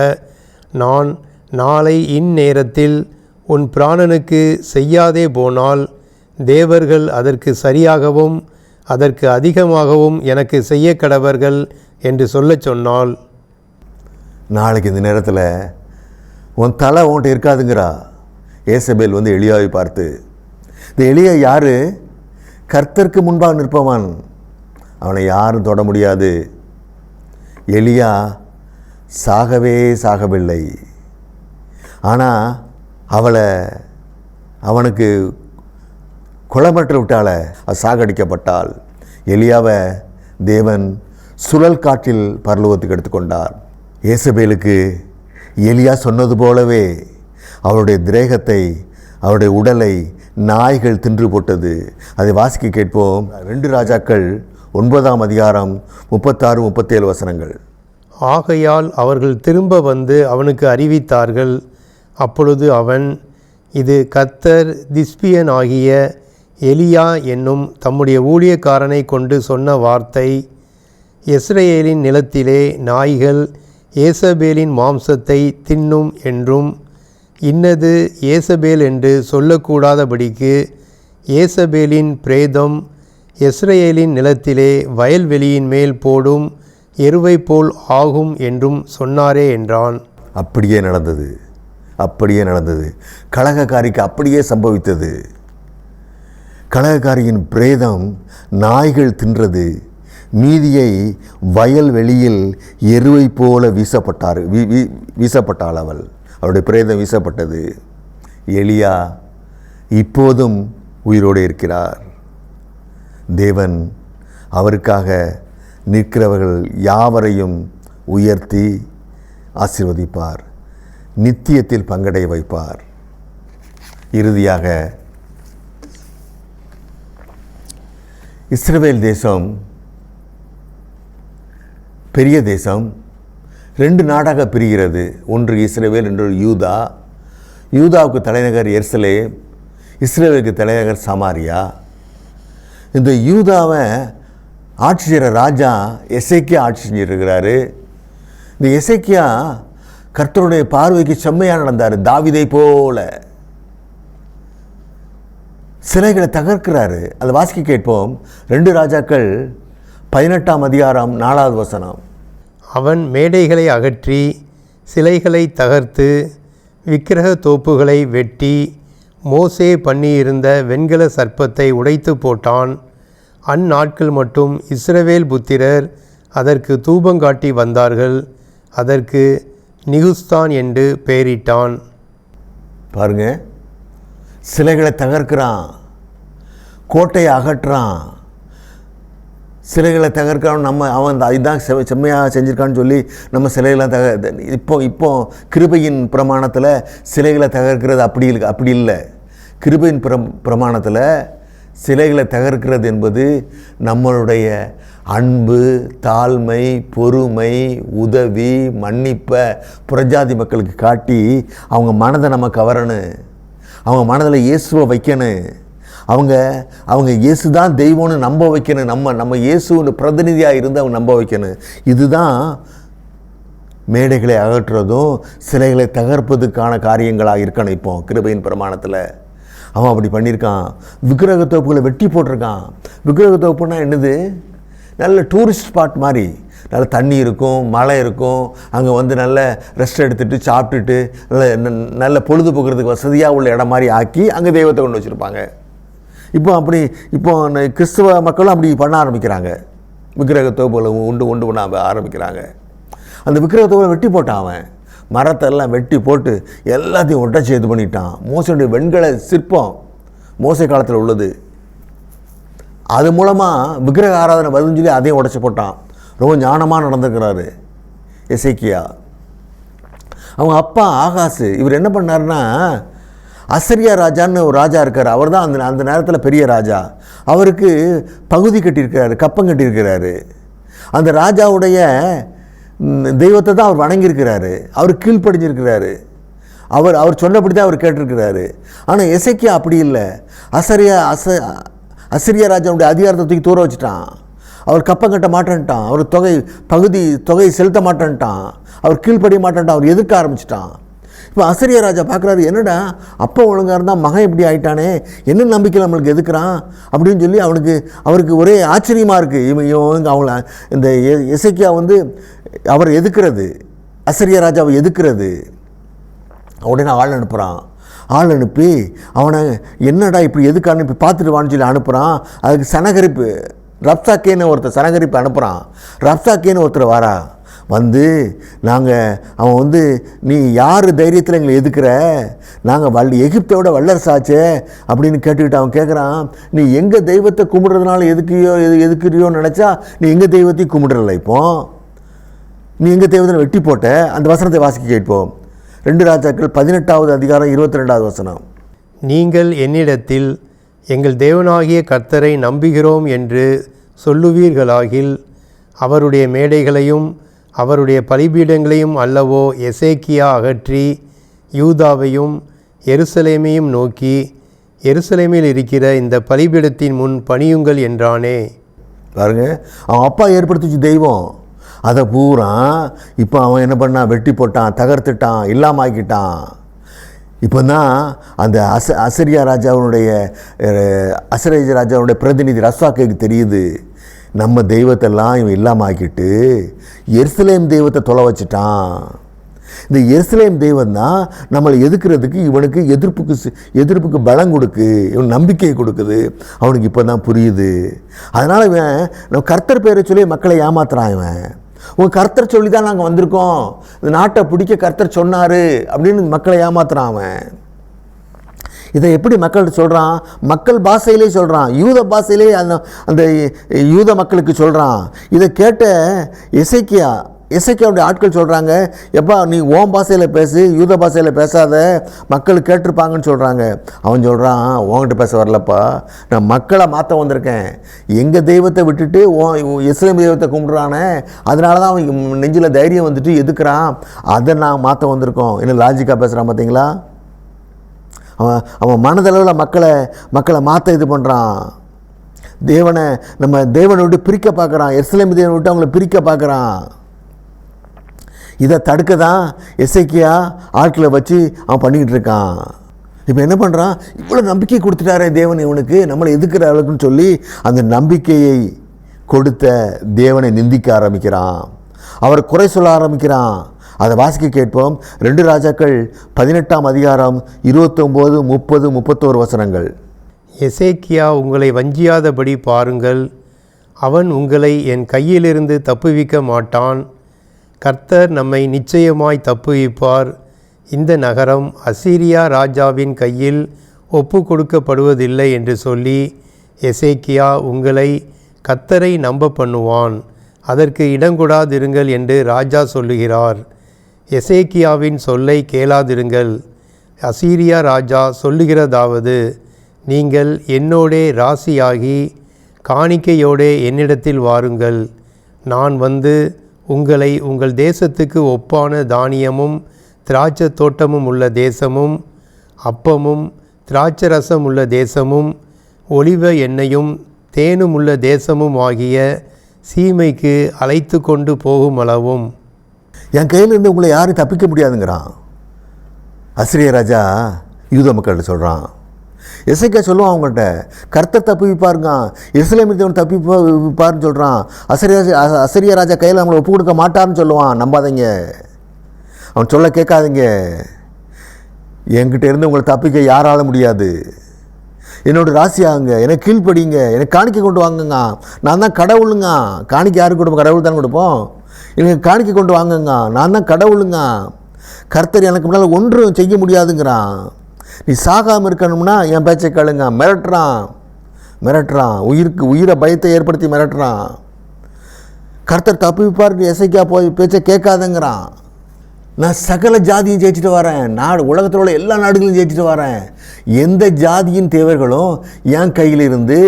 நான் நாளை இந்நேரத்தில் உன் பிராணனுக்கு செய்யாதே போனால் தேவர்கள் அதற்கு சரியாகவும் அதற்கு அதிகமாகவும் எனக்கு செய்ய கடவர்கள் என்று சொல்லச் சொன்னாள். நாளைக்கு இந்த நேரத்தில் உன் தலை உன்கிட்ட இருக்காதுங்கிறா ஏசபேல் வந்து எலியாவை பார்த்து. இந்த எலியா யார்? கர்த்தருக்கு முன்பாக நிற்பவன். அவனை யாரும் தொட முடியாது. எலியா சாகவில்லை. ஆனால் அவனுக்கு கொலை மிரட்டல் விட்டால சாகடிக்கப்பட்டாள். எலியாவை தேவன் சுழல் காற்றில் பரலோகத்துக்கு எடுத்துக்கொண்டார். ஏசபேலுக்கு எலியா சொன்னது போலவே அவருடைய திரேகத்தை, அவருடைய உடலை நாய்கள் தின்று போட்டது. அதை வாசிக்க கேட்போம். 2 ராஜாக்கள் 9ஆம் அதிகாரம் 36-37 வசனங்கள். ஆகையால் அவர்கள் திரும்ப வந்து அவனுக்கு அறிவித்தார்கள். அப்பொழுது அவன், இது கர்த்தர் திஸ்பியன் ஆகிய எலியா என்னும் தம்முடைய ஊழியக்காரனை கொண்டு சொன்ன வார்த்தை. இஸ்ரவேலின் நிலத்திலே நாய்கள் ஏசபேலின் மாம்சத்தை தின்னும் என்றும், இன்னது ஏசபேல் என்று சொல்லக்கூடாதபடிக்கு ஏசபேலின் பிரேதம் இஸ்ரவேலின் நிலத்திலே வயல்வெளியின் மேல் போடும் எருவை போல் ஆகும் என்றும் சொன்னாரே என்றான். அப்படியே நடந்தது. கலகக்காரிக்கு அப்படியே சம்பவித்தது. கலகக்காரியின் பிரேதம் நாய்கள் தின்றது. மீதியை வயல்வெளியில் எருவை போல வீசப்பட்டாள் அவள். அவருடைய பிரேதம் வீசப்பட்டது. எலியா இப்போதும் உயிரோடு இருக்கிறார். தேவன் அவருக்காக நிற்கிறவர்கள் யாவரையும் உயர்த்தி ஆசீர்வதிப்பார், நித்தியத்தில் பங்கடைய வைப்பார். இறுதியாக இஸ்ரவேல் தேசம் பெரிய தேசம் 2 நாடாக பிரிகிறது. ஒன்று இஸ்ரவேல், இன்னொரு யூதா. யூதாவுக்கு தலைநகர் எருசலேம், இஸ்ரவேலுக்கு தலைநகர் சமாரியா. இந்த யூதாவை ஆட்சி செய்கிற ராஜா எசேக்கியா ஆட்சி செஞ்சிருக்கிறாரு. இந்த எசேக்கியா கர்த்தருடைய பார்வைக்கு செம்மையாக நடந்தார். தாவீதை போல சிலைகளை தகர்க்கிறாரு. அதை வாசிக்க கேட்போம். 2 ராஜாக்கள் 18ஆம் அதிகாரம் 4வது வசனம். அவன் மேடைகளை அகற்றி சிலைகளை தகர்த்து விக்கிரக தோப்புகளை வெட்டி மோசே பண்ணியிருந்த வெண்கல சர்ப்பத்தை உடைத்து போட்டான். அந்நாட்கள் மட்டும் இஸ்ரவேல் புத்திரர் அதற்கு தூபங்காட்டி வந்தார்கள். அதற்கு நிகுஸ்தான் என்று பெயரிட்டான். பாருங்க, சிலைகளை தகர்க்கிறான், கோட்டையை அகற்றுறான். சிலைகளை தகர்க்கிறான். அவன் இதுதான் செம்மையாக செஞ்சுருக்கான்னு சொல்லி நம்ம சிலைகளை இப்போ கிருபையின் பிரமாணத்தில் சிலைகளை தகர்க்கிறது அப்படி இல்லை. கிருபையின் பிரமாணத்தில் சிலைகளை தகர்க்கிறது என்பது நம்மளுடைய அன்பு, தாழ்மை, பொறுமை, உதவி, மன்னிப்பை புறஜாதி மக்களுக்கு காட்டி அவங்க மனதை நம்ம கவரணும். அவங்க மனதில் இயேசுவை வைக்கணும். அவங்க இயேசு தான் தெய்வம்னு நம்ப வைக்கணும். நம்ம இயேசுன்னு பிரதிநிதியாக இருந்து அவங்க நம்ப வைக்கணும். இதுதான் மேடைகளை அகற்றுறதும் சிலைகளை தகர்ப்பதுக்கான காரியங்களாக இருக்கணும். இப்போ கிருபையின் பிரமாணத்தில் அவன் அப்படி பண்ணியிருக்கான். விக்கிரக தோப்புகளை வெட்டி போட்டிருக்கான். விக்கிரக தோப்புனா என்னது? நல்ல டூரிஸ்ட் ஸ்பாட் மாதிரி. நல்ல தண்ணி இருக்கும், மழை இருக்கும், அங்கே வந்து நல்ல ரெஸ்ட் எடுத்துகிட்டு சாப்பிட்டுட்டு நல்ல பொழுதுபோக்குறதுக்கு வசதியாக உள்ள இடம் மாதிரி ஆக்கி அங்கே தெய்வத்தை கொண்டு வச்சுருப்பாங்க. இப்போ கிறிஸ்துவ மக்களும் அப்படி பண்ண ஆரம்பிக்கிறாங்க. விக்கிரகத்தை போல உண்டு பண்ண ஆரம்பிக்கிறாங்க. அந்த விக்கிரகத்தை வெட்டி போட்டான் அவன். மரத்தெல்லாம் வெட்டி போட்டு எல்லாத்தையும் ஒட்டச்சி இது பண்ணிட்டான். மோசனுடைய வெண்கல சிற்பம் மோசை காலத்தில் உள்ளது. அது மூலமாக விக்கிரக ஆராதனை வருதுன்னு சொல்லி அதையும் உடச்சி போட்டான். ரொம்ப ஞானமாக நடந்துக்கிறாரு எசேக்கியா. அவங்க அப்பா ஆகாசு இவர் என்ன பண்ணாருன்னா, அசரியா ராஜான்னு ஒரு ராஜா இருக்கார். அவர் தான் அந்த நேரத்தில் பெரிய ராஜா. அவருக்கு பகுதி கட்டியிருக்கிறாரு, கப்பம் கட்டியிருக்கிறாரு. அந்த ராஜாவுடைய தெய்வத்தை தான் அவர் வணங்கியிருக்கிறாரு. அவர் கீழ்ப்படிஞ்சிருக்கிறாரு. அவர் சொன்னபடி தான் அவர் கேட்டிருக்கிறாரு. ஆனால் எசேக்கியா அப்படி இல்லை. அசரியா ராஜாவுடைய அதிகாரத்தை தூக்கி தூர வச்சுட்டான். அவர் கப்பம் கட்ட மாட்டேன்ட்டான். அவர் தொகை செலுத்த மாட்டேன்ட்டான். அவர் கீழ்ப்படிய மாட்டேன்ட்டான். அவர் எதிர்க்க ஆரம்பிச்சிட்டான். இப்போ அசரியா ராஜா பார்க்குறாரு, என்னடா அப்பா ஒழுங்காக இருந்தால் மகன் இப்படி ஆயிட்டானே, என்ன நம்பிக்கை நம்மளுக்கு எதுக்குறான் அப்படின்னு சொல்லி அவருக்கு ஒரே ஆச்சரியமாக இருக்குது. இவங்க அவங்கள இந்த எசேக்கியா வந்து அவர் எதுக்கிறது, அசரியா ராஜாவை எதுக்கிறது. உடனே ஆள் அனுப்புகிறான். ஆள் அனுப்பி அவனை என்னடா இப்படி எதுக்கு அனுப்பி பார்த்துட்டு வான்னு சொல்லி அனுப்புகிறான். அதுக்கு சனகரிப்பு ரப்சாக்கேன்னு ஒருத்தர் சனகரிப்பு அனுப்புகிறான். ரப்சாக்கேன்னு ஒருத்தர் வாரா வந்து அவன் வந்து நீ யார் தைரியத்தில் எங்களை எதுக்குற, நாங்கள் எகிப்தோட வல்லரசாச்சே அப்படின்னு கேட்டுக்கிட்டு அவன் கேட்குறான், நீ எங்கள் தெய்வத்தை கும்பிட்றதுனால எதுக்குறியோன்னு நினச்சா நீ எங்கள் தெய்வத்தையும் கும்பிட்றல. இப்போ நீ எங்கள் தெய்வத்தை வெட்டி போட்ட. அந்த வசனத்தை வாசிக்க கேட்போம். 2 ராஜாக்கள் 18வது அதிகாரம் 22வது வசனம். நீங்கள் என்னிடத்தில் எங்கள் தேவனாகிய கர்த்தரை நம்புகிறோம் என்று சொல்லுவீர்களாகில் அவருடைய மேடைகளையும் அவருடைய பலிபீடங்களையும் அல்லவோ எசேக்கியா அகற்றி யூதாவையும் எருசலேமையும் நோக்கி எருசலேமில் இருக்கிற இந்த பலிபீடத்தின் முன் பணியுங்கள் என்றானே. பாருங்க, அவன் அப்பா ஏற்படுத்திச்சு தெய்வம். அதை பூரா இப்போ அவன் என்ன பண்ணான், வெட்டி போட்டான், தகர்த்துட்டான், இல்லாமாக்கிட்டான். இப்போ தான் அந்த அசரியா ராஜாவுடைய பிரதிநிதி ரஸ்வாக்கு தெரியுது, நம்ம தெய்வத்தெல்லாம் இவன் இல்லாமாக்கிட்டு எருசலேம் தெய்வத்தை தொலை வச்சுட்டான். இந்த எருசலேம் தெய்வம் தான் நம்மளை எதிர்க்கிறதுக்கு இவனுக்கு எதிர்ப்புக்கு பலம் கொடுக்கு, இவன் நம்பிக்கையை கொடுக்குது. அவனுக்கு இப்போ தான் புரியுது. அதனால் இவன் நம்ம கர்த்தர் பேரை சொல்லி மக்களை ஏமாத்துறான். இவன் உங்கள் கர்த்தர் சொல்லி தான் நாங்கள் வந்திருக்கோம், இந்த நாட்டை பிடிக்க கர்த்தர் சொன்னார் அப்படின்னு மக்களை ஏமாத்துறான் அவன். இதை எப்படி மக்கள்கிட்ட சொல்கிறான், மக்கள் பாஷையிலே சொல்கிறான், யூத பாஷையிலே அந்த யூத மக்களுக்கு சொல்கிறான். இதை கேட்ட எசேக்கியாவுடைய ஆட்கள் சொல்கிறாங்க, எப்பா நீ ஓம் பாஷையில் பேசு, யூத பாஷையில் பேசாத, மக்கள் கேட்டிருப்பாங்கன்னு சொல்கிறாங்க. அவன் சொல்கிறான், உங்ககிட்ட பேச வரலப்பா, நான் மக்களை மாற்ற வந்திருக்கேன். எங்கள் தெய்வத்தை விட்டுட்டு இஸ்லாம் தெய்வத்தை கும்பிட்றானே, அதனால தான் அவன் நெஞ்சில் தைரியம் வந்துட்டு எதுக்குறான், அதை நான் மாற்ற வந்திருக்கோம். என்ன லாஜிக்காக பேசுகிறான் பார்த்தீங்களா? அவன் மனதளவில் மக்களை மாற்ற இது பண்ணுறான். நம்ம தேவனை விட்டு பிரிக்க பார்க்குறான். எருசலேம் தேவனை விட்டு அவங்கள பிரிக்க பார்க்குறான். இதை தடுக்க தான் எசேக்கியா ஆட்களை வச்சு அவன் பண்ணிக்கிட்டு இருக்கான். இப்போ என்ன பண்ணுறான், இவ்வளோ நம்பிக்கை கொடுத்துட்டாரே தேவன் இவனுக்கு, நம்மளை எதுக்குற அளவுக்குன்னு சொல்லி அந்த நம்பிக்கையை கொடுத்த தேவனை நிந்திக்க ஆரம்பிக்கிறான். அவரை குறை சொல்ல ஆரம்பிக்கிறான். அதை வாசிக்க கேட்போம். 2 ராஜாக்கள் 18ஆம் அதிகாரம் 29, 30, 31 வசனங்கள். எசேக்கியா உங்களை வஞ்சியாதபடி பாருங்கள், அவன் உங்களை என் கையிலிருந்து தப்புவிக்க மாட்டான். கர்த்தர் நம்மை நிச்சயமாய் தப்புவிப்பார். இந்த நகரம் அசீரியா ராஜாவின் கையில் ஒப்பு கொடுக்கப்படுவதில்லை என்று சொல்லி எசேக்கியா உங்களை கர்த்தரை நம்ப பண்ணுவான். அதற்கு இடங்கொடாதிருங்கள் என்று ராஜா சொல்லுகிறார். எசேக்கியாவின் சொல்லை கேளாதிருங்கள். அசீரியா ராஜா சொல்லுகிறதாவது, நீங்கள் என்னோடே ராசியாகி காணிக்கையோடே என்னிடத்தில் வாருங்கள். நான் வந்து உங்களை உங்கள் தேசத்துக்கு ஒப்பான தானியமும் திராட்சை தோட்டமும் உள்ள தேசமும் அப்பமும் திராட்சரசம் உள்ள தேசமும் ஒலிவ எண்ணெயும் தேனும் உள்ள தேசமும் ஆகிய சீமைக்கு அழைத்து கொண்டு போகும் அளவும். என் கையிலிருந்து உங்களை யாரும் தப்பிக்க முடியாதுங்கிறான் அசீரியா ராஜா. யூத மக்கள்கிட்ட சொல்கிறான், எசேக்கியா சொல்லுவான் அவங்கள்ட்ட, கர்த்தர் தப்புவிப்பாருங்க, எருசலேமின் தேவன் தப்புவிப்பாருன்னு சொல்கிறான். அசரியா ராஜா கையில் அவங்களை ஒப்பு கொடுக்க மாட்டார்னு சொல்லுவான். நம்பாதீங்க, அவன் சொல்ல கேட்காதீங்க. என்கிட்ட இருந்து உங்களை தப்பிக்க யாரால முடியாது. என்னோட ராசியாகுங்க, எனக்கு கீழ்ப்படிங்க, எனக்கு காணிக்கை கொண்டு வாங்குங்க, நான் தான் கடவுளுங்க. காணிக்கை யாருக்கு கொடுப்போம்? கடவுள் தான் கொடுப்போம். எனக்கு காணிக்கை கொண்டு வாங்குங்க, நான் தான் கடவுளுங்க. கர்த்தர் எனக்கு முன்னால் ஒன்றும் செய்ய முடியாதுங்கிறான். நீ சாகாமல் இருக்கணும்னா என் பேச்சை கேளுங்க. மிரட்டுறான், உயிரை பயத்தை ஏற்படுத்தி மிரட்டுறான். கர்த்தர் தப்புவிப்பார் எசேக்கியா போய் பேச்சை கேட்காதங்கிறான். நான் சகல ஜாதியும் ஜெயிச்சுட்டு வரேன், உலகத்தில் உள்ள எல்லா நாடுகளையும் ஜெயிச்சுட்டு வரேன். எந்த ஜாதியின் தேவர்களும் என் கையில் இருந்து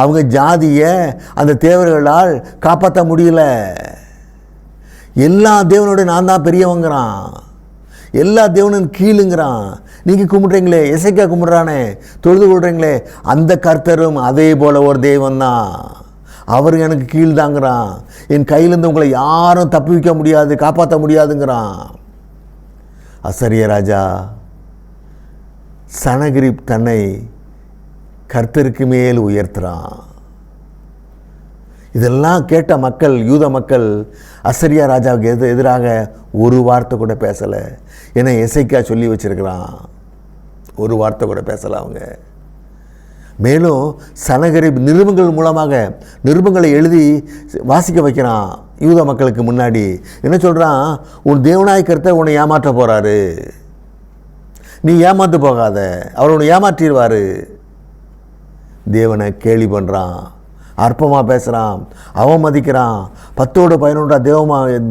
அவங்க ஜாதியை அந்த தேவர்களால் காப்பாற்ற முடியல. எல்லா தேவனோட நான் தான் பெரியவங்கிறான், எல்லா தேவனும் கீழுங்கிறான். நீங்கள் கும்பிட்றீங்களே, எசேக்கியா கும்பிட்றானே, தொழுது கொள்றீங்களே, அந்த கர்த்தரும் அதே போல் ஒரு தெய்வந்தான். அவர் எனக்கு கீழ்தாங்கிறான். என் கையிலேருந்து உங்களை யாரும் தப்புவிக்க முடியாது, காப்பாற்ற முடியாதுங்கிறான். அசரிய ராஜா சனகிரிப் தன்னை கர்த்தருக்கு மேல் உயர்த்துறான். இதெல்லாம் கேட்ட மக்கள், யூத மக்கள் அசரியா ராஜாவுக்கு எதிராக ஒரு வார்த்தை கூட பேசலை. ஏன்னா எசேக்கியா சொல்லி வச்சிருக்கிறான், ஒரு வார்த்தை கூட பேசலை அவங்க. மேலும் சனகரிப் நிருபங்களை எழுதி வாசிக்க வைக்கிறான் யூத மக்களுக்கு முன்னாடி. என்ன சொல்கிறான்? உன் தேவனாய் கர்த்தர் உன்னை ஏமாற்ற போகிறாரு, நீ ஏமாந்து போகாத, அவர் உன்னை ஏமாற்றிடுவார். தேவனை கேலி பண்ணுறான், அற்பமாக பேசுகிறான், அவமதிக்கிறான், 10-11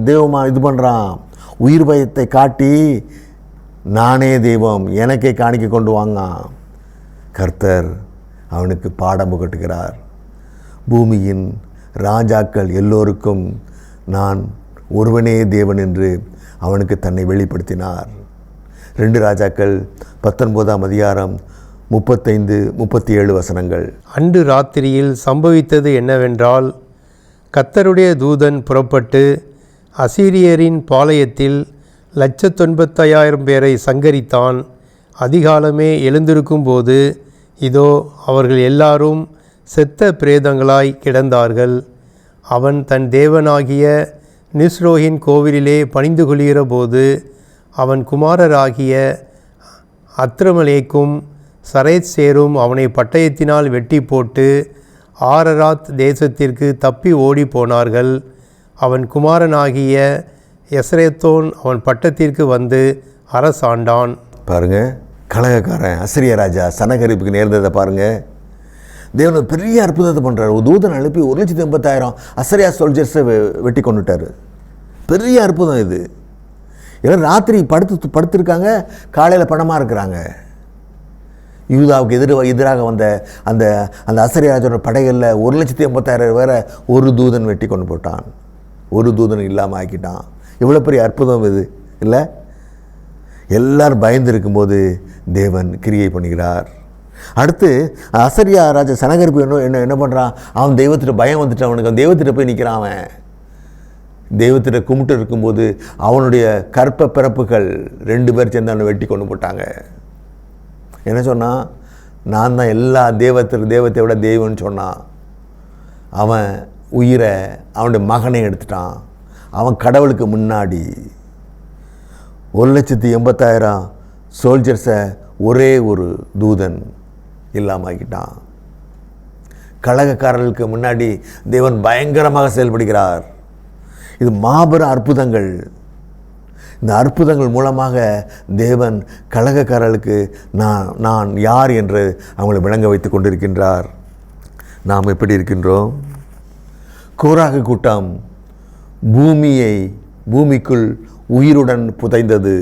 தேவமா இது பண்ணுறான். உயிர் பயத்தை காட்டி நானே தெய்வம், எனக்கே காணிக்க கொண்டு வாங்க. கர்த்தர் அவனுக்கு பாடம் புகட்டுகிறார். பூமியின் ராஜாக்கள் எல்லோருக்கும் நான் ஒருவனே தேவன் என்று அவனுக்கு தன்னை வெளிப்படுத்தினார். 2 ராஜாக்கள் 19ஆம் அதிகாரம் 35-37 வசனங்கள். அன்று ராத்திரியில் சம்பவித்தது என்னவென்றால், கர்த்தருடைய தூதன் புறப்பட்டு அசீரியரின் பாளையத்தில் 195,000 பேரை சங்கரித்தான். அதிகாலமே எழுந்திருக்கும்போது இதோ அவர்கள் எல்லாரும் செத்த பிரேதங்களாய் கிடந்தார்கள். அவன் தன் தேவனாகிய நிஸ்ரோகின் கோவிலிலே பணிந்து கொள்கிற போது அவன் குமாரராகிய அத்ரமலேக்கும் சரேத்சேரும் அவனை பட்டயத்தினால் வெட்டி போட்டு ஆரராத் தேசத்திற்கு தப்பி ஓடி போனார்கள். அவன் குமாரனாகிய எஸ்ரேத்தோன் அவன் பட்டத்திற்கு வந்து அரசாண்டான். பாருங்க, கலகக்காரன் அசரிய ராஜா சனகரிப்புக்கு நேர்ந்ததை பாருங்க. தேவன் பெரிய அற்புதத்தை பண்ணுறாரு. ஒரு தூதன் அனுப்பி 1,80,000 அசரியா சோல்ஜர்ஸை வெட்டி கொண்டுட்டார். பெரிய அற்புதம் இது. ஏன்னா ராத்திரி படுத்திருக்காங்க, காலையில் பணமாக இருக்கிறாங்க. யூதாவுக்கு எதிராக வந்த அந்த அந்த அசரியாஜோட படைகளில் 1,80,000 பேரை ஒரு தூதன் வெட்டி கொண்டு போட்டான், ஒரு தூதன் இல்லாமல் ஆக்கிட்டான். எவ்வளோ பெரிய அற்புதம் இது இல்லை? எல்லாரும் பயந்து இருக்கும்போது தேவன் கிரியை பண்ணுகிறார். அடுத்து அசரியா ராஜா சனகரிப்பு என்ன பண்ணுறான்? அவன் தெய்வத்திட்ட பயம் வந்துட்டு அவனுக்கு அவன் தெய்வத்திட்ட போய் நிற்கிறான். அவன் தெய்வத்திட்ட கும்பிட்டு இருக்கும்போது அவனுடைய கற்ப பிறப்புகள் 2 பேர் சேர்ந்து அவனை வெட்டி கொண்டு போட்டாங்க. என்ன சொன்னான்? நான் தான் எல்லா தெய்வத்தை விட தெய்வம்னு சொன்னான். அவன் உயிரை அவனுடைய மகனை எடுத்துட்டான். அவன் கடவுளுக்கு முன்னாடி 1,80,000 சோல்ஜர்ஸை ஒரே ஒரு தூதன் இல்லாமக்கிட்டான். கலகக்காரர்களுக்கு முன்னாடி தேவன் பயங்கரமாக செயல்படுகிறார். இது மாபெரும் அற்புதங்கள். இந்த அற்புதங்கள் மூலமாக தேவன் கலகக்காரர்களுக்கு நான் யார் என்று அவங்களை விளங்க வைத்து கொண்டிருக்கின்றார். நாம் எப்படி இருக்கின்றோம்? கோராகு கூட்டம் பூமிக்குள் உயிருடன் புதைந்தது.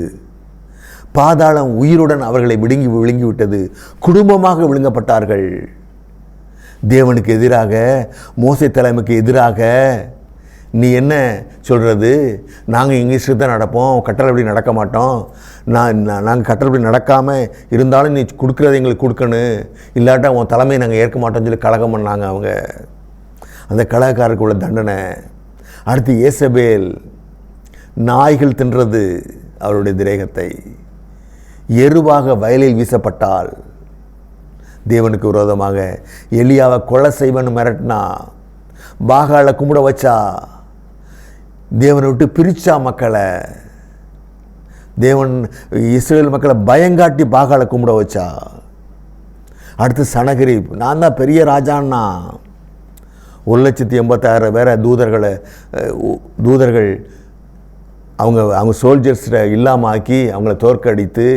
பாதாளம் உயிருடன் அவர்களை விழுங்கிவிட்டது. குடும்பமாக விழுங்கப்பட்டார்கள். தேவனுக்கு எதிராக, மோசே தலைமைக்கு எதிராக நீ என்ன சொல்கிறது? நாங்கள் எங்கள் இஷ்டத்தை நடப்போம், கட்டளைப்படி நடக்க மாட்டோம். நாங்கள் கட்டளைப்படி நடக்காமல் இருந்தாலும் நீ கொடுக்குறத எங்களுக்கு கொடுக்கணும், இல்லாட்டா உன் தலைமையை நாங்கள் ஏற்க மாட்டோம்னு சொல்லி கலகம் பண்ணாங்க அவங்க. அந்த கலகக்காரருக்கு உள்ள தண்டனை. அடுத்து ஏசபேல், நாய்கள் தின்றது அவருடைய திரேகத்தை. எருவாக வயலில் வீசப்பட்டால் தேவனுக்கு விரோதமாக எலியாவை கொலை செய்வன்னு மிரட்டினா, பாகாலை கும்பிட வச்சா, தேவனை விட்டு பிரிச்சா மக்களை, தேவன் இஸ்ரேல் மக்களை பயங்காட்டி பாகாலை கும்பிட வச்சா. அடுத்து சனகரிப், நான் தான் பெரிய ராஜான்னா 1,86,000 பேரை தூதர்கள் அவங்க சோல்ஜர்ஸை இல்லாமல் ஆக்கி அவங்கள தோற்கடித்து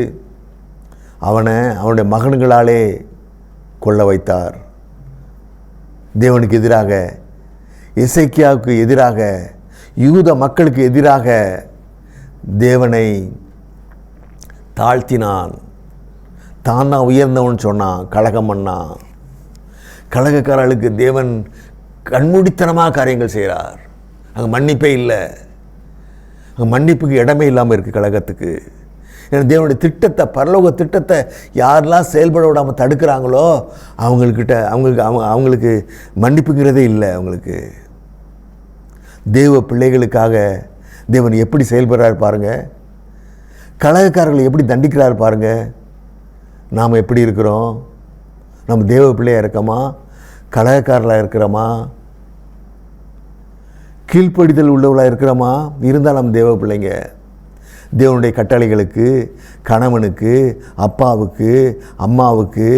அவனுடைய மகன்களாலே கொல்ல வைத்தார். தேவனுக்கு எதிராக, எசேக்கியாவுக்கு எதிராக, யூத மக்களுக்கு எதிராக தேவனை தாழ்த்தினான். தான் தான் உயர்ந்தவன் சொன்னான், கலகம் பண்ணான். கலகக்காரர்களுக்கு தேவன் கண்மூடித்தனமாக காரியங்கள் செய்கிறார். அங்கே மன்னிப்பே இல்லை, அங்கே மன்னிப்புக்கு இடமே இல்லாமல் இருக்குது கலகத்துக்கு. ஏன்னா தேவனுடைய திட்டத்தை, பரலோக திட்டத்தை யாரெல்லாம் செயல்பட விடாமல் தடுக்கிறாங்களோ அவங்களுக்கு மன்னிப்புங்கிறதே இல்லை. அவங்களுக்கு தேவ பிள்ளைகளுக்காக தேவன் எப்படி செயல்படுறார் பாருங்கள். கலகக்காரர்களை எப்படி தண்டிக்கிறார் பாருங்கள். நாம் எப்படி இருக்கிறோம்? நம்ம தேவ பிள்ளையாக இருக்கோமா, கலகக்காரர்களாக இருக்கிறோமா, கீழ்ப்படிதல் உள்ளவளாக இருக்கிறோமா? இருந்தால் நம்ம தேவ பிள்ளைங்க. தேவனுடைய கட்டளைகளுக்கு, கணவனுக்கு, அப்பாவுக்கு, அம்மாவுக்கு,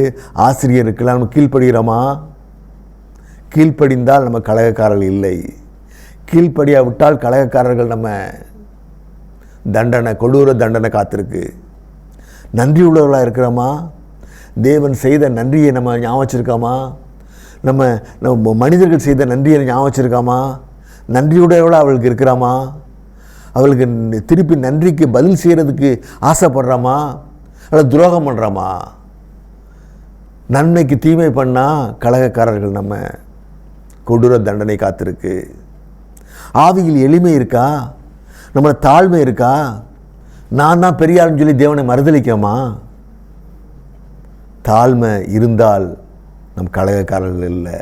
ஆசிரியருக்கெல்லாம் நம்ம கீழ்ப்படுகிறோமா? கீழ்ப்படிந்தால் நம்ம கலகக்காரர்கள் இல்லை. கீழ்ப்படியா விட்டால் கலகக்காரர்கள் நம்ம தண்டனை, கொடூர தண்டனை காத்திருக்கு. நன்றி உள்ளவர்களாக இருக்கிறோமா? தேவன் செய்த நன்றியை நம்ம ஞாபகம் வச்சுருக்கோமா? நம்ம மனிதர்கள் செய்த நன்றியை ஞாபகம் வச்சுருக்காமா? நன்றியுடையவளாக அவளுக்கு இருக்கிறாமா? அவளுக்கு திருப்பி நன்றிக்கு பதில் செய்கிறதுக்கு ஆசைப்படுறாமா? அல்லது துரோகம் பண்ணுறாமா? நன்மைக்கு தீமை பண்ணால் கலகக்காரர்கள் நம்ம கொடூர தண்டனை காத்திருக்கு. ஆவியில் எளிமை இருக்கா? நம்மளை தாழ்மை இருக்கா? நான் தான் பெரிய ஆளுன்னு சொல்லி தேவனை மறுதளிக்கமா? தாழ்மை இருந்தால் நம் கலகக்காரர்கள் இல்லை.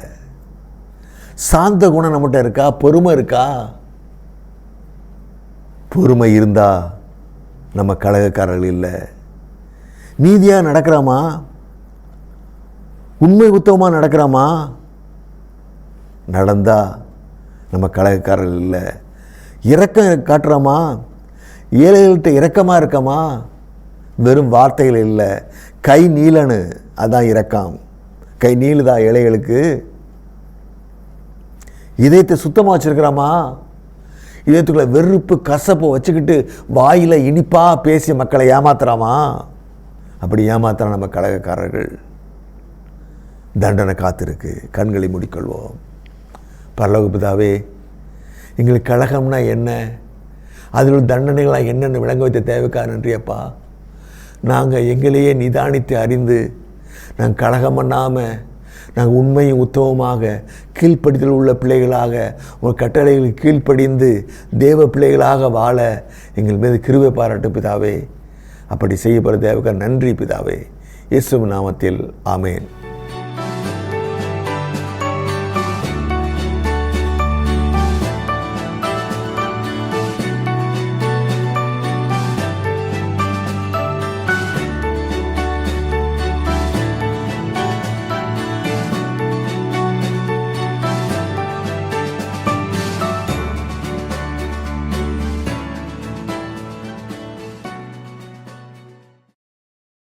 சாந்த குணம் நம்மகிட்ட இருக்கா? பொறுமை இருக்கா? பொறுமை இருந்தால் நம்ம கலகக்காரர்கள் இல்லை. நீதியாக நடக்கிறோமா? உண்மை உத்தவமாக நடக்கிறோமா? நடந்தால் நம்ம கலகக்காரர்கள் இல்லை. இரக்கம் காட்டுறோமா? ஏழைகள்கிட்ட இரக்கமாக இருக்கமா? வெறும் வார்த்தைகள் இல்லை, கை நீளனு, அதான் இரக்கம். கை நீளுதா ஏழைகளுக்கு? இதயத்தை சுத்தமாக வச்சுருக்கிறோமா? இதயத்துக்குள்ள வெறுப்பு, கசப்பை வச்சுக்கிட்டு வாயில் இனிப்பாக பேசி மக்களை ஏமாத்துறாமா? அப்படி ஏமாத்துறா நம்ம கலகக்காரர்கள். தண்டனை காத்திருக்கு. கண்களை மூடிக்கொள்வோம். பரலோக பிதாவே, எங்களுக்கு கலகம்னா என்ன, அதில் தண்டனைகளாக என்னென்னு விளங்க வைத்த தேவைக்கா நன்றியப்பா. நாங்கள் எங்களையே நிதானித்து அறிந்து நாங்கள் கலகம் பண்ணாமல் நாங்கள் உண்மையும் உத்தமமாக கீழ்ப்படிதல் உள்ள பிள்ளைகளாக உங்கள் கட்டளைகளுக்கு கீழ்ப்படிந்து தேவ பிள்ளைகளாக வாழ எங்கள் மீது கிருபை பாராட்டு பிதாவே. அப்படி செய்யப்படுற தேவைக்கா நன்றி பிதாவே. இயேசுவின் நாமத்தில் ஆமேன்.